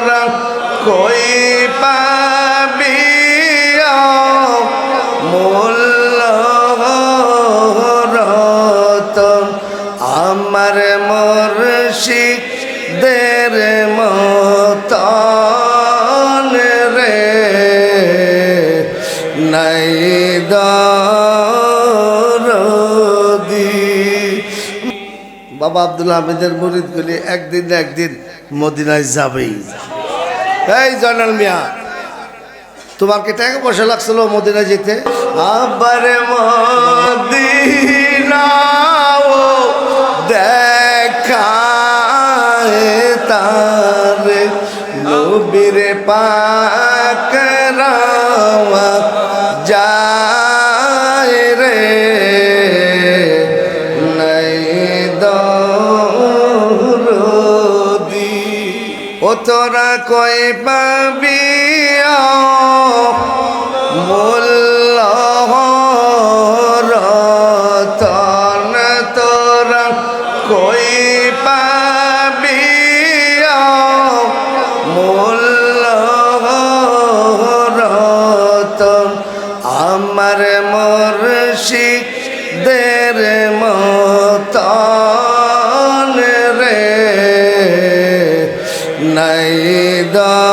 তোরা কই পাবি মূল্য রতন আমার মুর্শিদের মতন রে নাই দরদি। বাবা আব্দুল হামিদের মুরিদগুলি একদিন না একদিন মদিনায় যাবেই। এই জয়নাল মিয়া, তোমার কি টাকা পয়সা লাগছিল মদিনায় যেতে? আবার মদিনাও দেখায় তারে নবীর পাক রাওয়া যায় রে নাই দরদি। ও তোরা কই পাবি মূল্য রতন তোরা কই পাবি মূল্য রতন আমার মুর্শিদের মতন রে নাই দরদি।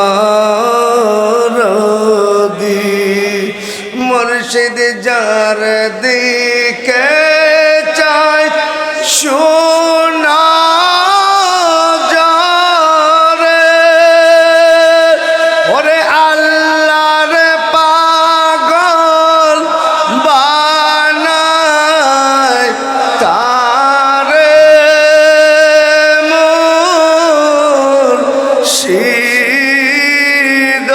মুর্শিদ যার দিকে চাই শোনা যারে ওরে আল্লাহর পাগল বানায় তারে মুর্শিদ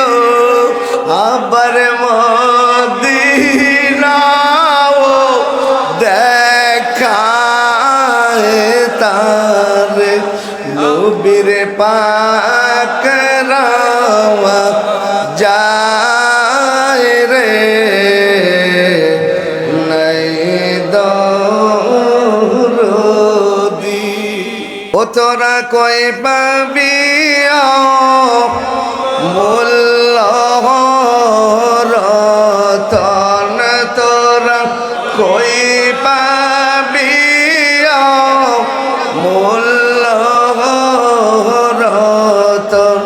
আবার মদিনাও দেখায় তারে নবীর পাক রাওয়া যায় রে নাই দরদি। ও তোরা কই পাবি মূল্য রতন তোরা কই পাবি মূল্য রতন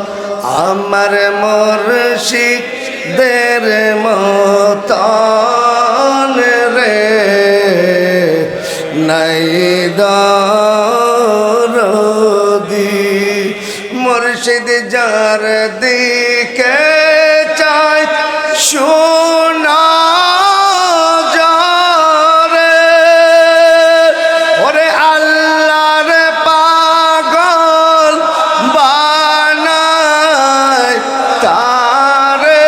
আমার মুর্শিদের মতন রে নাই দরদি। মুর্শিদ যার দিকে চাই শোনা যারে ওরে আল্লাহর পাগল বানায় তারে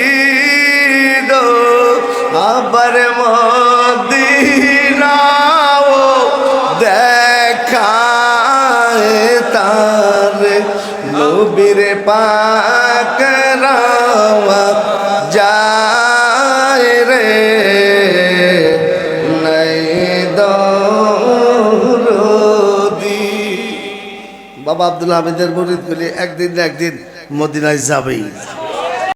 মুর্শিদ আবার মদিনাও দেখায় তারে নবীর পাক রাওয়া যায় রে নাই দরদি। বাবা আব্দুল হামিদের মুরিদগুলি একদিন না একদিন মদিনায় যাবেই।